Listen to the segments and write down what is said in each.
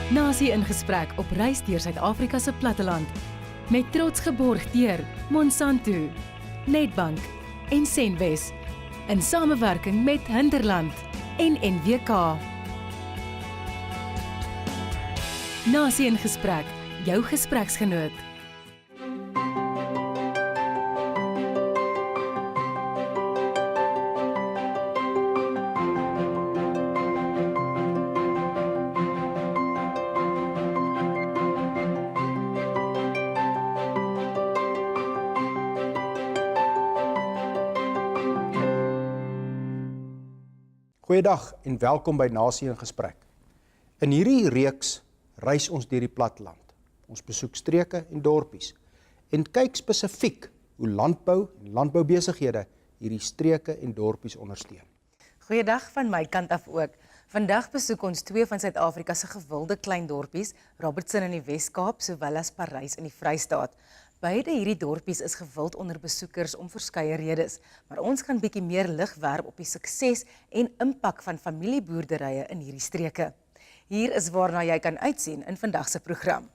Nasie in gesprek op reis deur Suid-Afrika se platteland. Met trots geborg deur Monsanto, Nedbank en Senwes. In samewerking met Hinterland en NWK. Nasie in gesprek, jou gespreksgenoot. Goeiedag en welkom by Nasie in gesprek. In hierdie reeks reis ons deur die platteland. Ons besoek streke en dorpies en kyk spesifiek hoe landbou en landboubesighede hierdie streke en dorpies ondersteun. Goeiedag van my kant af ook. Vandag besoek ons twee van Suid-Afrika se gewilde klein dorpies, Robertson in die Wes-Kaap sowel as Parys in die Vrystaat. Beide hierdie dorpies is gewild onder besoekers om verskeie redes, maar ons gaan bietjie meer lig werp op die sukses en impak van familieboerderye in hierdie streke. Hier is waarna jy kan uitsien in vandag se program.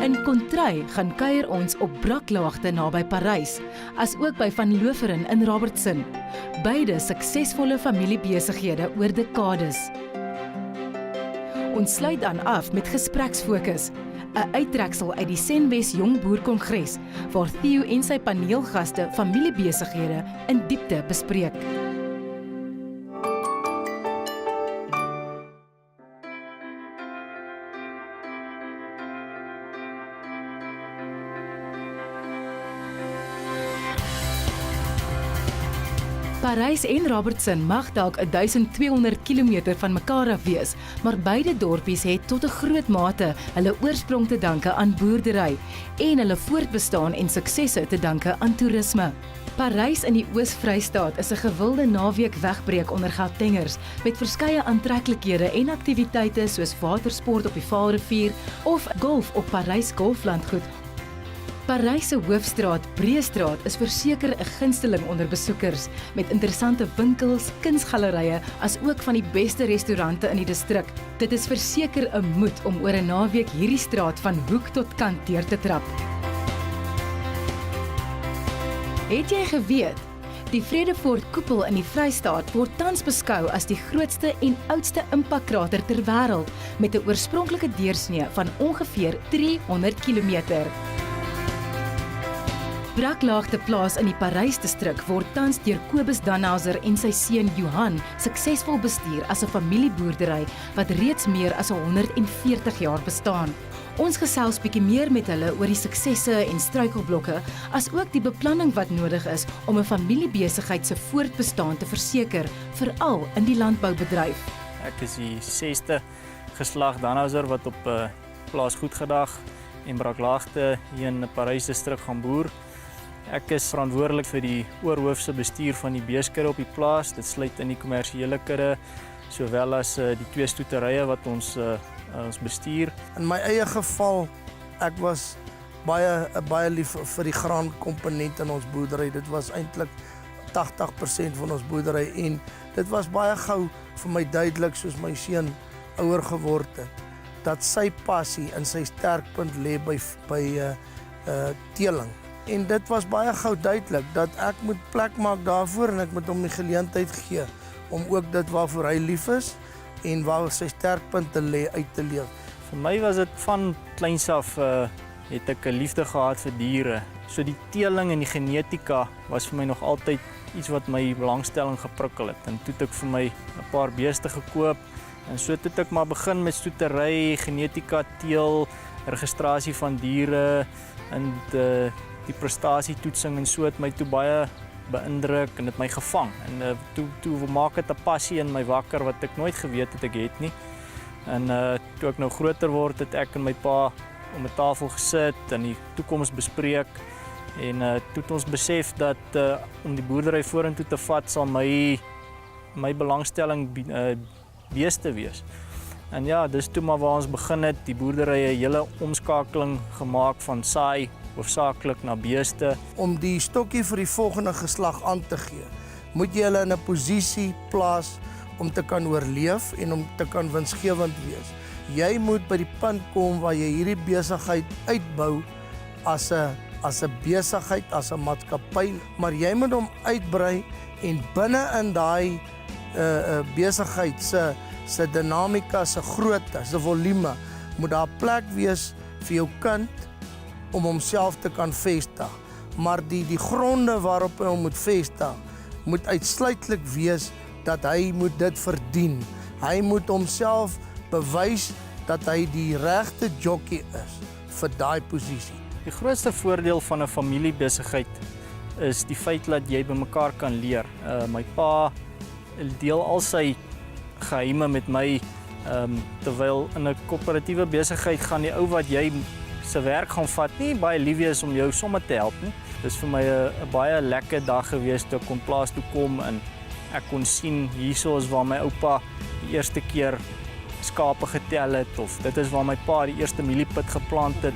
In Contry gaan kuier ons op Braklaagte naby Parys, as ook by Van Loveren in Robertson. Beide suksesvolle familiebesighede oor dekades. Ons sluit dan af met gespreksfokus, 'n uittreksel uit die Senwes Jong Boer Kongres, waar Theo en sy paneelgaste familiebesighede in diepte bespreek. Parys en Robertson mag dalk 1200 km van mekaar af wees, maar beide dorpies het tot 'n groot mate hulle oorsprong te danke aan boerdery en hulle voortbestaan en suksesse te danke aan toerisme. Parys in die Oos-Vrystaat is 'n gewilde naweek wegbreek onder Gautengers met verskeie aantreklikhede en aktiwiteite soos watersport op die Vaalrivier of golf op Parys Golflandgoed. Parys se hoofstraat, Breestraat, is verseker 'n gunsteling onder besoekers met interessante winkels, kunsgalerye, as ook van die beste restaurante in die distrik. Dit is verseker 'n moed om oor 'n naweek hierdie straat van hoek tot kant deur te trap. Het jy geweet? Die Vredefort koepel in die Vrystaat word tans beskou as die grootste en oudste impakkrater ter wêreld met 'n oorspronklike deursnee van ongeveer 300 km. Braklaagte plaas in die Parys distrik word tans deur Kobus Danhauser en sy seun Johan suksesvol bestuur as 'n familieboerdery wat reeds meer as 140 jaar bestaan. Ons gesels bietjie meer met hulle oor die suksesse en struikelblokke, as ook die beplanning wat nodig is om 'n familiebesigheid se voortbestaan te verseker, veral in die landboubedryf. Ek is die 6ste geslag Danhauser wat op plaas Goedgedag en Braklaagte hier in Parys distrik gaan boer. Ek is verantwoordelik vir die oorhoofse bestuur van die beeskudde op die plaas. Dit sluit in die kommersiële kudde, sowel as die twee stoeterye wat ons bestuur. In my eie geval, ek was baie lief vir die graankomponent in ons boerdery. Dit was eintlik 80% van ons boerdery en dit was baie gou vir my duidelik, soos my seun ouer geword het, dat sy passie en sy sterkpunt lê by teeling. En dit was baie gou duidelik dat ek moet plek maak daarvoor en ek moet hom die geleentheid gee om ook dit waarvoor hy lief is en waar sy sterkpunte lê uit te leef. Vir my was dit van kleins af het ek 'n liefde gehad vir diere. So die teeling en die genetika was vir my nog altyd iets wat my belangstelling geprikkel het. En toe het ek vir my 'n paar beeste gekoop en so het ek maar begin met stoetery, genetika, teel, registrasie van diere en die prestasietoetsing en so het my toe baie beïndruk en het my gevang. En toe maak dit 'n passie in my wakker wat ek nooit geweet het ek het nie. En toe ek nou groter word, het ek en my pa om 'n tafel gesit en die toekoms bespreek. En toe het ons besef dat om die boerdery vorentoe te vat sal my belangstelling beeste wees. En ja, dis toe maar waar ons begin het, die boerdery 'n hele omskakeling gemaak van saai hoofsaaklik na beeste. Om die stokkie vir die volgende geslag aan te gee, moet jy hulle in 'n posisie plaas om te kan oorleef en om te kan winsgewend wees. Jy moet by die punt kom waar jy hierdie besigheid uitbou as 'n besigheid, as 'n maatskappy, maar jy moet hom uitbrei en binne in daai besigheid se dinamika, se grootte, se volume, moet daar plek wees vir jou kind om homself te kan vestig. Maar die gronde waarop hy hom moet vestig, moet uitsluitlik wees dat hy moet dit verdien. Hy moet homself bewys dat hy die regte jockey is vir daai posisie. Die grootste voordeel van 'n familiebesigheid is die feit dat jy by mekaar kan leer. My pa deel al sy geheime met my, terwyl in 'n koöperatiewe besigheid gaan die ou wat jy se werk gaan vat nie baie lief wees om jou sommer te help nie. Dis vir my 'n baie lekker dag gewees toe ek kon plaas toe kom en ek kon sien hierso is waar my oupa die eerste keer skape getel het, of dit is waar my pa die eerste mieliepit geplant het.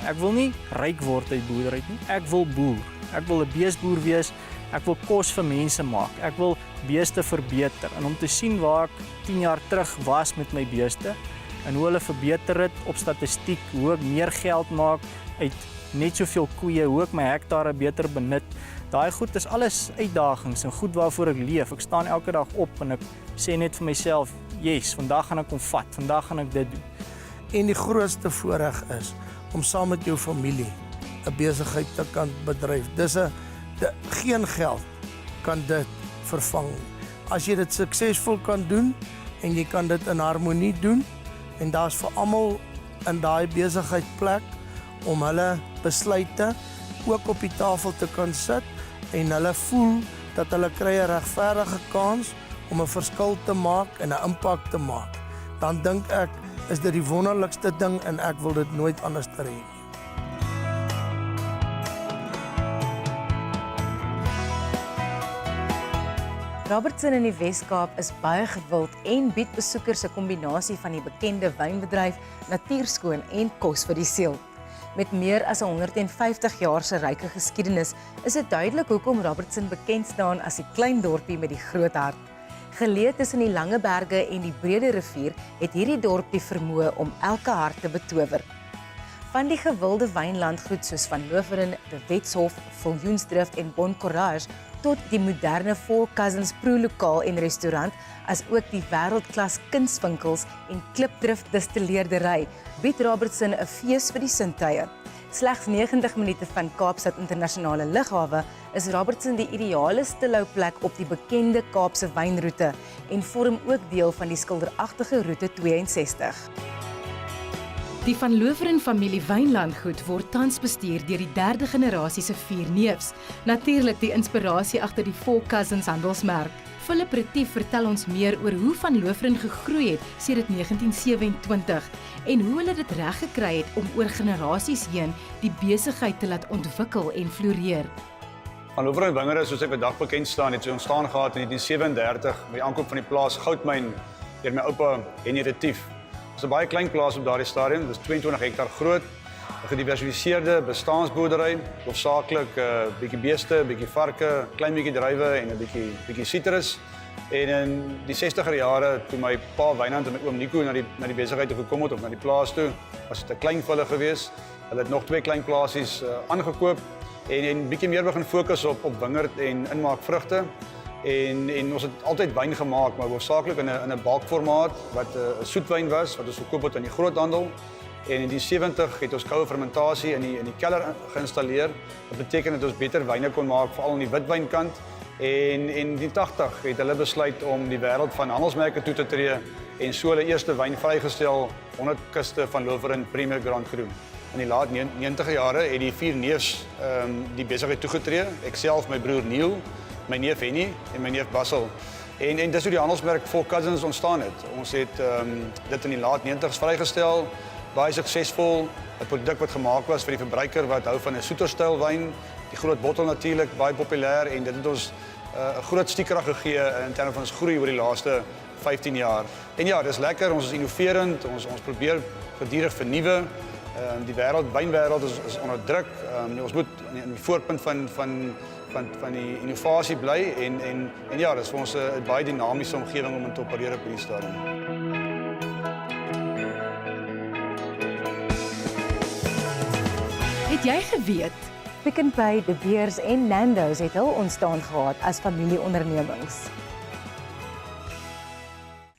Ek wil nie ryk word uit boerdery nie. Ek wil boer. Ek wil 'n beesboer wees. Ek wil kos vir mense maak. Ek wil beeste verbeter. En om te sien waar ek 10 jaar terug was met my beeste en hoe hulle verbeter het op statistiek, hoe ek meer geld maak uit net soveel koeie, hoe ek my hektare beter benut. Daai goed is alles uitdagings en goed waarvoor ek leef. Ek staan elke dag op en ek sê net vir myself, yes, vandag gaan ek hom vat, vandag gaan ek dit doen. En die grootste voorreg is om saam met jou familie 'n besigheid te kan bedryf. Geen geld kan dit vervang. As jy dit suksesvol kan doen en jy kan dit in harmonie doen en daar's vir almal in daai besigheid plek om hulle besluite ook op die tafel te kan sit en hulle voel dat hulle kry 'n regverdige kans om 'n verskil te maak en 'n impak te maak, dan dink ek is dit die wonderlikste ding en ek wil dit nooit anders hê nie. Robertson in die Wes-Kaap is baie gewild en bied besoekers 'n kombinasie van die bekende wynbedryf, natuurskoon en kos vir die siel. Met meer as 150 jaar se ryke geskiedenis, is dit duidelik hoekom Robertson bekend staan as die klein dorpie met die groot hart. Geleë tussen die lange berge en die breë rivier, het hierdie dorp die vermoë om elke hart te betower. Van die gewilde wynlandgoed soos Van Loveren, De Wetshof, Viljoensdrift en Bon Courage tot die moderne Four Cousins proelokaal en restaurant, as ook die wêreldklas kunswinkels en Klipdrift distilleerdery, bied Robertson 'n fees vir die sintuie. Slegs 90 minute van Kaapstad Internasionale Lughawe is Robertson die ideale stilhouplek op die bekende Kaapse wynroete en vorm ook deel van die skilderagtige roete 62. Die Van Loveren familie wynlandgoed word tans bestuur deur die 3de generasie se 4 neefs. Natuurlik die inspirasie agter die Four Cousins handelsmerk. Philip Retief vertel ons meer oor hoe Van Loveren gegroei het sedert 1927 en hoe hulle dit reg gekry het om oor generasies heen die besigheid te laat ontwikkel en floreer. Van Loveren Wingerde, soos hy vandag bekend staan, het so ontstaan gehad in 1937 met die aankoop van die plaas Goudmyn deur my oupa Henny Retief. Dit is 'n baie klein plaas op daardie stadium, dit is 22 hektar groot, 'n gediversifiseerde bestaansboerdery, hoofsaaklik bietjie beeste, bietjie varke, klein bietjie druiwe en 'n bietjie sitrus. En in die 60er jare toe my pa Wynand en my oom Nico na die besigheid toe gekom het of na die plaas toe, was dit 'n klein vir hulle gewees. Hulle het nog 2 klein plasies aangekoop en bietjie meer begin fokus op wingerd en inmaakvrugte. En ons het altyd wyn gemaak, maar hoofsaaklik in 'n balkformaat wat 'n soetwyn was wat ons verkoop het aan die groothandel. En in die 70 het ons koue fermentasie in die keller geïnstalleer. Dit beteken dat ons beter wyne kon maak, veral aan die witwynkant. En in die 80 het hulle besluit om die wêreld van handelsmerke toe te tree en so hulle eerste wyn vrygestel, 100 Kuste Van Loveren Premier Grand Cru. In die laat 90er jare het die 4 neefs die besigheid toegetree. Ek self, my broer Neil, my neef Henny en my neef Basil. En dis hoe die handelsmerk Four Cousins ontstaan het. Ons het dit in die laat 90's vrygestel, baie suksesvol, 'n produk wat gemaak was vir die verbruiker wat hou van 'n soeterstyl wyn, die groot bottel natuurlik, baie populêr en dit het ons 'n groot stiekrag gegee in terme van ons groei oor die laaste 15 jaar. En ja, dis lekker, ons is innoverend, ons probeer gedurig vernuwe. Die wynwêreld is onder druk. Ons moet in die voorpunt van van die innovasie bly en ja, dis vir ons 'n baie dinamiese omgewing om in te opereer op hierdie stadium. Het jy geweet? Pick n Pay, De Beers en Nando's het hul ontstaan gehad as familieondernemings.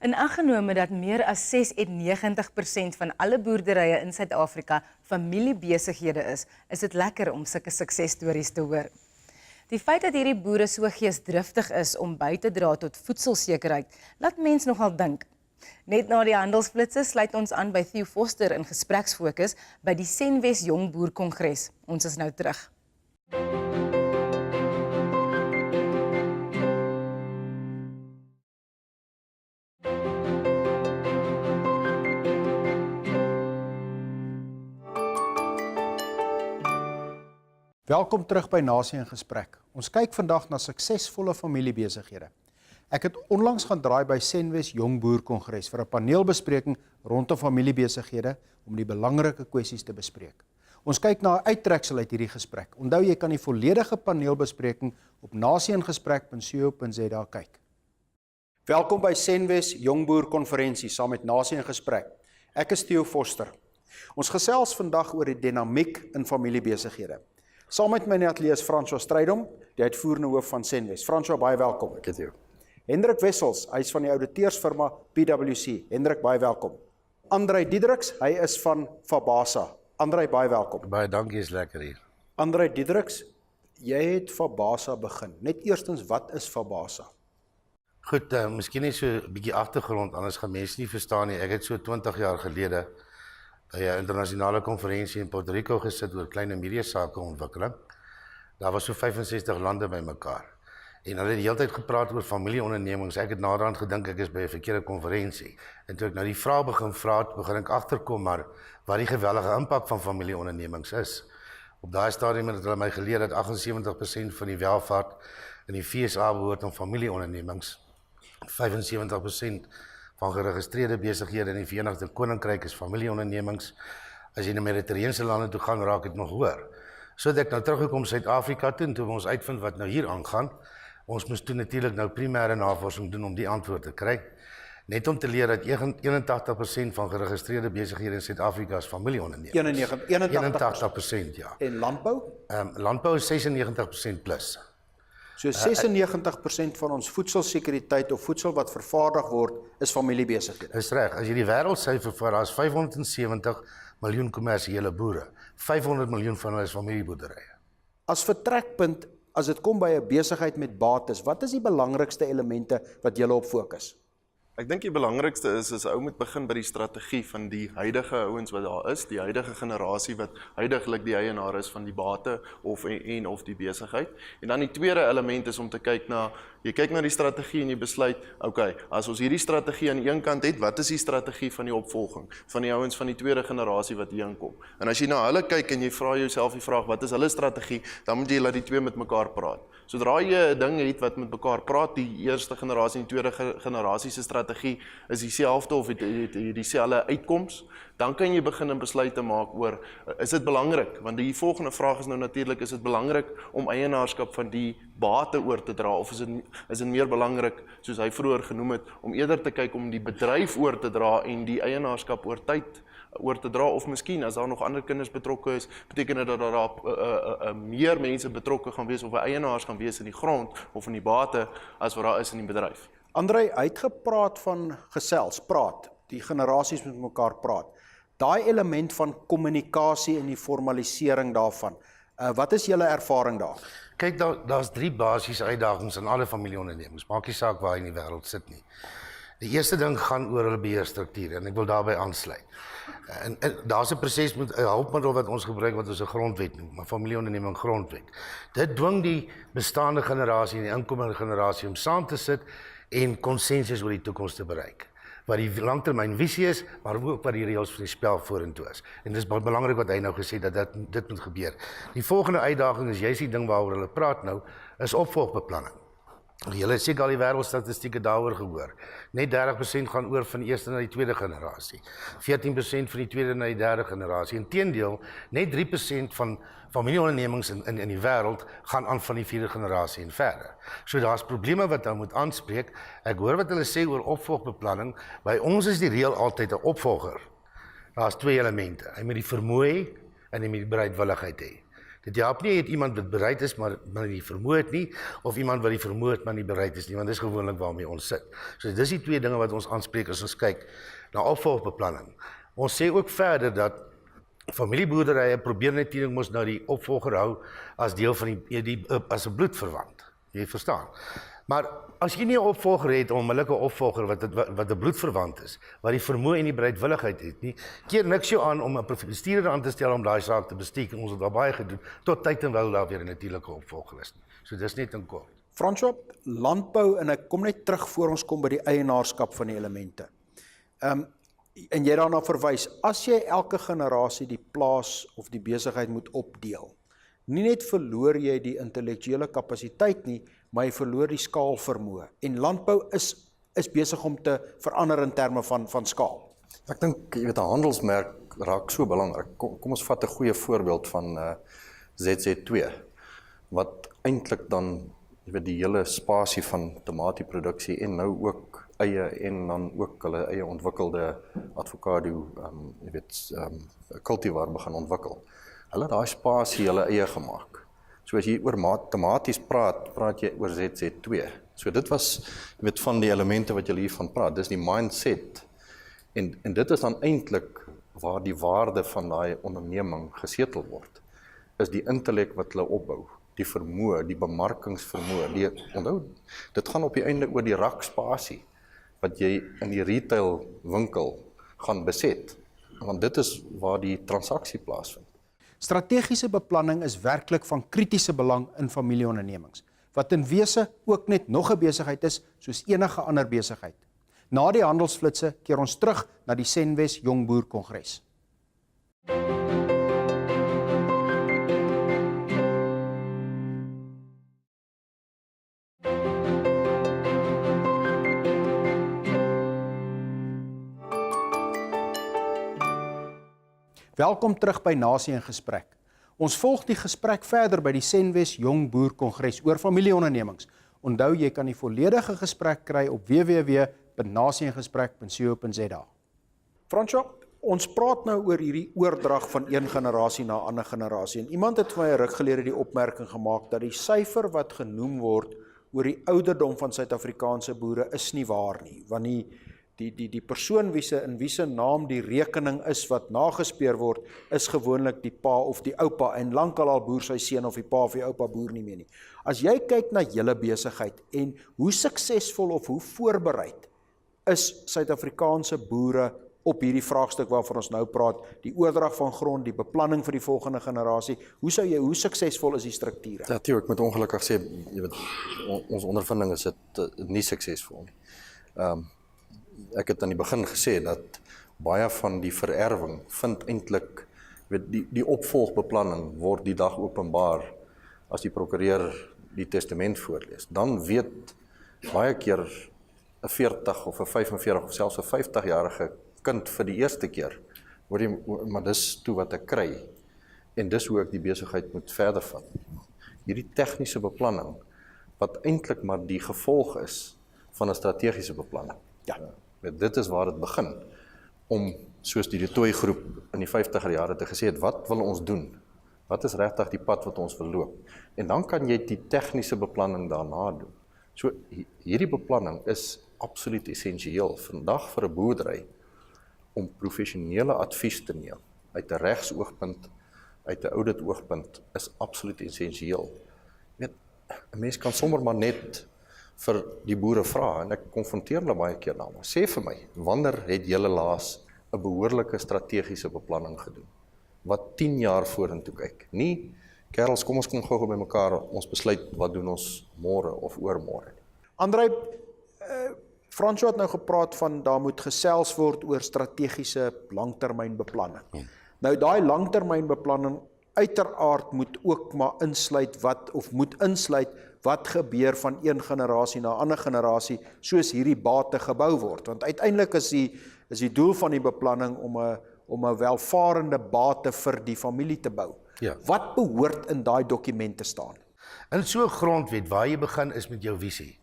In ag genome dat meer as 96% van alle boerderye in Suid-Afrika familiebesighede is dit lekker om sulke suksesstories te hoor. Die feit dat hierdie boere so geesdriftig is om by te dra tot voedselsekerheid, laat mens nogal dink. Net na die handelsflitse sluit ons aan by Theo Foster in gespreksfokus by die Senwes Jong Boer Kongres. Ons is nou terug. Welkom terug by Nasie in Gesprek. Ons kyk vandag na suksesvolle familiebesighede. Ek het onlangs gaan draai by Senwes Jong Boer Kongres vir 'n paneelbespreking rondom familiebesighede om die belangrike kwessies te bespreek. Ons kyk na 'n uittreksel uit hierdie gesprek. Onthou, jy kan die volledige paneelbespreking op nasieIngesprek.co.za kyk. Welkom by Senwes Jong Boer Konferensie saam met Nasie in Gesprek. Ek is Theo Foster. Ons gesels vandag oor die dinamiek in familiebesighede. Saam met my in die ateljee is François Strydom, die uitvoerende hoof van Senwes. François, baie welkom. Ek het jou. Hendrik Wessels, hy is van die ouditeursfirma PwC. Hendrik, baie welkom. Andrei Diedericks, hy is van Fabasa. Andrei, baie welkom. Baie dankie, is lekker hier. Andrei Diedericks, jy het Fabasa begin. Net eerstens, wat is Fabasa? Goed, miskien net so 'n bietjie agtergrond, anders gaan mense nie verstaan nie. Ek het so 20 jaar gelede by 'n internasionale konferensie in Puerto Rico gesit oor klein en mediasakeontwikkeling. Daar was so 65 lande bymekaar. En hulle het die hele tyd gepraat oor familieondernemings. Ek het naderhand gedink ek is by 'n verkeerde konferensie. En toe ek nou die vraag begin ek agterkom maar wat die geweldige impak van familieondernemings is. Op daai stadium het hulle my geleer dat 78% van die welvaart in die VSA behoort aan familieondernemings. 75% van geregistreerde besighede in die Verenigde Koninkryk is familieondernemings. As jy na Mediterrane lande toe gaan, raak dit nog hoër. So het ek nou teruggekom Suid-Afrika toe en toe ons uitvind wat nou hier aangaan. Ons moes toe natuurlik nou primêre navorsing doen om die antwoord te kry. Net om te leer dat 81% van geregistreerde besighede in Suid-Afrika is familieondernemings. 81%, ja. En landbou? Landbou is 96% plus. So 96% van ons voedselsekuriteit of voedsel wat vervaardig word, is familiebesighede. Dis reg. As jy die wêreldsyfer vat, daar is 570 miljoen kommersiële boere. 500 miljoen van hulle is familieboerderye. As vertrekpunt, as dit kom by 'n besigheid met bates, wat is die belangrikste elemente wat julle op fokus? Ek dink die belangrikste is 'n ou moet begin by die strategie van die huidige ouens wat daar is, die huidige generasie wat huidiglik die eienaar is van die bate of die besigheid. En dan die tweede element is om te kyk na, jy kyk na die strategie en jy besluit, okay, as ons hierdie strategie aan die een kant het, wat is die strategie van die opvolging van die ouens van die tweede generasie wat hier inkom? En as jy na hulle kyk en jy vra jouself die vraag, wat is hulle strategie, dan moet jy laat die twee met mekaar praat. Sodra jy 'n ding het wat met mekaar praat, die eerste generasie en die tweede generasie se strategie is dieselfde of het dieselfde uitkoms, dan kan jy begin 'n besluit te maak oor, is dit belangrik? Want die volgende vraag is nou natuurlik, is dit belangrik om eienaarskap van die bate oor te dra, of is dit meer belangrik, soos hy vroeër genoem het, om eerder te kyk om die bedryf oor te dra en die eienaarskap oor tyd oor te dra, of miskien as daar nog ander kinders betrokke is, beteken dit dat daar meer mense betrokke gaan wees of eienaars gaan wees in die grond of in die bate as wat daar is in die bedryf. Andrei, hy het gepraat van praat, die generasies met mekaar praat. Daai element van kommunikasie en die formalisering daarvan, wat is julle ervaring daar? Kyk, daar's 3 basiese uitdagings in alle familieondernemings, maak nie saak waar jy in die wêreld sit nie. Die eerste ding gaan oor hulle beheerstrukture en ek wil daarbey aansluit. En daar's 'n proses met 'n hulpmiddel wat ons gebruik wat ons 'n grondwet noem, 'n familieonderneming grondwet. Dit dwing die bestaande generasie en die inkomende generasie om saam te sit en konsensus oor die toekoms te bereik. Wat die langtermynvisie is, maar ook wat die reëls van die spel vorentoe is. En dis belangrik wat hy nou gesê dat dit moet gebeur. Die volgende uitdaging is juist die ding waaroor hulle praat nou, is opvolgbeplanning. Julle het seker al die wêreldstatistieke daaroor gehoor. Net 30% gaan oor van die eerste na die tweede generasie. 14% van die tweede na die derde generasie. Inteendeel, net 3% van familieondernemings in die wêreld gaan aan van die vierde generasie en verder. So daar's probleme wat ou moet aanspreek. Ek hoor wat hulle sê oor opvolgbeplanning. By ons is die reël altyd 'n opvolger. Daar's twee elemente. Hy moet die vermoë hê en hy moet die bereidwilligheid hê. Dit help nie het iemand wat bereid is, maar nie vermoë het nie, of iemand wat die vermoë het, maar nie bereid is nie, want dis gewoonlik waarmee ons sit. So dis die twee dinge wat ons aanspreek as ons kyk na opvolgbeplanning. Ons sê ook verder dat familieboerderye probeer natuurlik mos nou die opvolger hou as deel van as 'n bloedverwant. Jy verstaan. Maar as jy nie 'n opvolger het, 'n onmiddellike opvolger wat 'n bloedverwant is, wat die vermoë en die bereidwilligheid het nie, keer niks jou aan om 'n bestuurder aan te stel om daai saak te bestuur. Ons het daar baie gedoen tot tyd en wyl daar weer 'n natuurlike opvolger is. So dis net in kort. François, landbou, en ek kom net terug voor ons kom by die eienaarskap van die elemente. En jy daarna verwys, as jy elke generasie die plaas of die besigheid moet opdeel, nie net verloor jy die intellektuele kapasiteit nie, maar jy verloor die skaalvermoë. En landbou is besig om te verander in terme van skaal. Ek dink, jy weet, 'n handelsmerk raak so belangrik. Kom ons vat 'n goeie voorbeeld van ZZ2, wat eintlik dan, jy weet, die hele spasie van tomatieproduksie en nou ook eie en dan ook hulle eie ontwikkelde avokado, jy weet, cultivar begin ontwikkel. Hulle het daai spasie hulle eie gemaak. So as jy oor tomaties praat jy oor ZZ2. So dit was, jy weet, van die elemente wat jy hiervan praat, dis die mindset. En dit is dan eintlik waar die waarde van daai onderneming gesetel word, is die intellek wat hulle opbou, die vermoë, die bemarkingsvermoë. Onthou, dit gaan op die einde oor die rakspasie wat jy in die retail winkel gaan beset, want dit is waar die transaksie plaasvind. Strategiese beplanning is werklik van kritiese belang in familieondernemings, wat in wese ook net nog 'n besigheid is soos enige ander besigheid. Na die handelsflitse keer ons terug na die Senwes Jong Boer Kongres. Welkom terug by Nasie in Gesprek. Ons volg die gesprek verder by die Senwes Jong Boer Kongres oor familieondernemings. Onthou, jy kan die volledige gesprek kry op www.nasieinggesprek.co.za. François, ons praat nou oor hierdie oordrag van een generasie na 'n ander generasie. En iemand het vir my 'n ruk gelede die opmerking gemaak dat die syfer wat genoem word oor die ouderdom van Suid-Afrikaanse boere is nie waar nie, want die persoon in wie se naam die rekening is wat nagespeur word, is gewoonlik die pa of die oupa, en lankal al boer sy seun of die pa of die oupa boer nie meer nie. As jy kyk na julle besigheid en hoe suksesvol of hoe voorbereid is Suid-Afrikaanse boere op hierdie vraagstuk waarvan ons nou praat, die oordrag van grond, die beplanning vir die volgende generasie, hoe suksesvol is die strukture? Ja, ek moet ongelukkig sê, jy weet, ons ondervinding is dit nie suksesvol nie. Ek het aan die begin gesê dat baie van die vererwing vind eintlik, die opvolgbeplanning word die dag openbaar as die prokureur die testament voorlees. Dan weet baie keer 'n 40 of 'n 45 of selfs 'n 50-jarige kind vir die eerste keer, maar dis toe wat ek kry, en dis hoe ek die besigheid moet verder vat. Hierdie tegniese beplanning, wat eintlik maar die gevolg is van 'n strategiese beplanning. Ja. Dit is waar dit begin, om, soos die Tooi groep in die 50er jare te gesê het, wat wil ons doen? Wat is regtig die pad wat ons wil loop? En dan kan jy die tegniese beplanning daarna doen. So, hierdie beplanning is absoluut essensieel vandag vir 'n boerdery, om professionele advies te neem, uit 'n regsoogpunt, uit 'n audit oogpunt, is absoluut essensieel. Weet, 'n mens kan sommer maar net vir die boere vra, en ek konfronteer hulle baie keer daarmee. Sê vir my, wanneer het julle laas 'n behoorlike strategiese beplanning gedoen, wat 10 jaar vorentoe kyk? Nie, kerels, kom ons kom gou by mekaar, ons besluit wat doen ons môre of oormôre. Andrei, François het nou gepraat van daar moet gesels word oor strategiese langtermynbeplanning. Nou daai langtermynbeplanning uiteraard moet ook maar insluit moet insluit wat gebeur van een generasie na 'n ander generasie, soos hierdie bate gebou word. Want uiteindelik is die doel van die beplanning om 'n welvarende bate vir die familie te bou. Ja. Wat behoort in daai dokument te staan? In so 'n grondwet waar jy begin is met jou visie.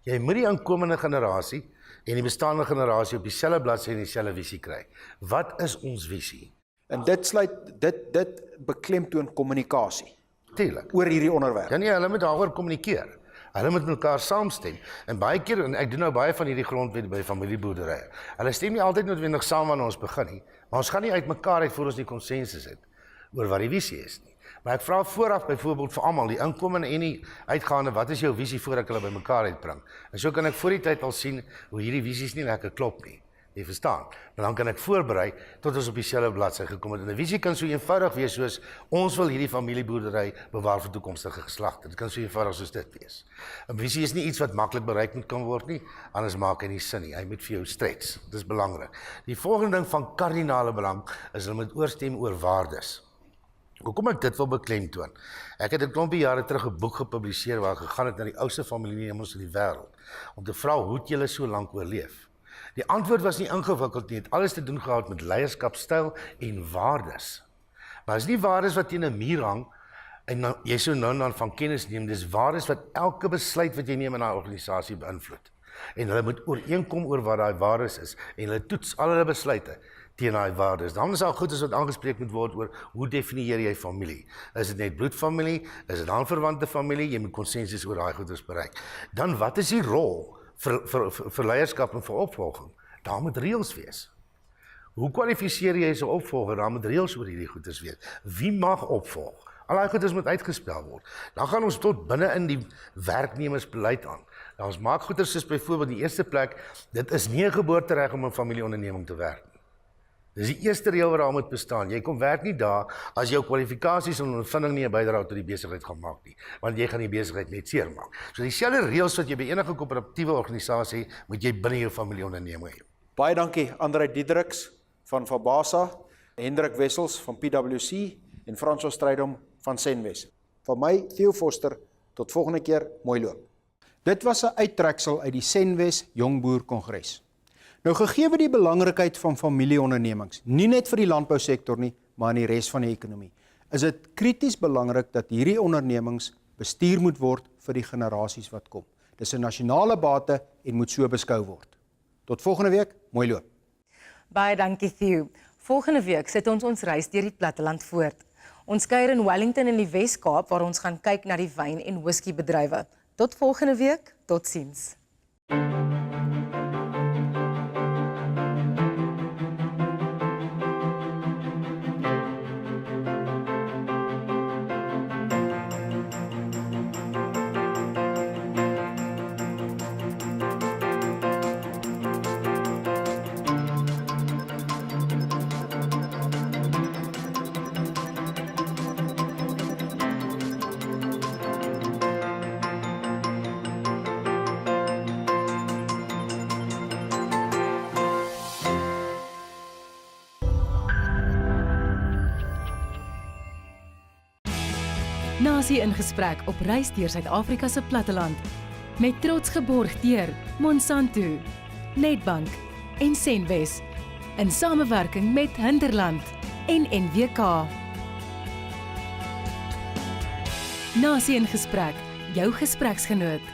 Jy moet die aankomende generasie en die bestaande generasie op dieselfde bladsy en dieselfde visie kry. Wat is ons visie? En dit beklemtoon kommunikasie Tuurlik. oor hierdie onderwerp. Ja nee, hulle moet daaroor kommunikeer. Hulle moet met mekaar saamstem. En baie keer, en ek doen nou baie van hierdie grondwet by familieboerderye. Hulle stem nie altyd noodwendig saam wanneer ons begin nie, maar ons gaan nie uit mekaar uit voor ons die konsensus het oor wat die visie is nie. Maar ek vra vooraf byvoorbeeld vir almal, die inkomende en die uitgaande, wat is jou visie voor ek hulle by mekaar uitbring? En so kan ek voor die tyd al sien hoe hierdie visies nie lekker klop nie. Jy verstaan? Maar dan kan ek voorberei tot ons op dieselfde bladsy gekom het. En 'n visie kan so eenvoudig wees soos ons wil hierdie familieboerdery bewaar vir toekomstige geslagte. Dit kan so eenvoudig soos dit wees. 'n Visie is nie iets wat maklik bereik kan word nie, anders maak hy nie sin nie. Hy moet vir jou stretch. Dit is belangrik. Die volgende ding van kardinale belang is hulle moet oorstem oor waardes. Hoekom ek dit wil beklemtoon? Ek het 'n klompie jare terug 'n boek gepubliseer waar ek gegaan het na die ouste familienemers in die wêreld om te vra hoe het julle so lank oorleef? Die antwoord was nie ingewikkeld nie, het alles te doen gehad met leierskapstyl en waardes. Maar is nie waardes wat teen 'n muur hang en nou, jy so nou en dan van kennis neem, dis waardes wat elke besluit wat jy neem in 'n organisasie beïnvloed. En hulle moet ooreenkom oor wat daai waardes is en hulle toets al hulle besluite teen daai waardes. Dan is daar goedes wat aangespreek moet word oor hoe definieer jy familie? Is dit net bloedfamilie? Is dit aanverwante familie? Jy moet konsensus oor daai goedes bereik. Dan wat is die rol vir leierskap en vir opvolging? Daar moet reëls wees. Hoe kwalifiseer jy as 'n opvolger? Daar moet reëls oor hierdie goedes wees. Wie mag opvolg? Al daai goedes moet uitgespel word. Dan gaan ons tot binne in die werknemersbeleid aan. Nou ons maak goedes soos byvoorbeeld die eerste plek, dit is nie 'n geboortereg om 'n familieonderneming te werk nie. Dis die eerste reël wat daar moet bestaan. Jy kom werk nie daar as jou kwalifikasies en ondervinding nie 'n bydrae tot die besigheid gaan maak nie, want jy gaan die besigheid net seermaak. So dieselfde reëls wat jy by enige koöperatiewe organisasie moet jy binne jou familieonderneming hê. Baie dankie Andrei Diedriks van Fabasa, Hendrik Wessels van PwC en Francois Strydom van Senwes. Van my, Theo Forster, tot volgende keer, mooi loop. Dit was 'n uittreksel uit die Senwes Jongboer Kongres. Nou gegee die belangrikheid van familieondernemings, nie net vir die landbousektor nie, maar in die res van die ekonomie, is dit krities belangrik dat hierdie ondernemings bestuur moet word vir die generasies wat kom. Dis 'n nasionale bate en moet so beskou word. Tot volgende week, mooi loop. Baie dankie Theo. Volgende week sit ons reis deur die platteland voort. Ons kuier in Wellington in die Wes-Kaap waar ons gaan kyk na die wyn- en whiskybedrywe. Tot volgende week, totsiens. Nasie in gesprek op reis deur Suid-Afrika se platteland. Met trots geborg deur Monsanto, Nedbank en Senwes in samewerking met Hinterland en NWK. Nasie in gesprek, jou gespreksgenoot.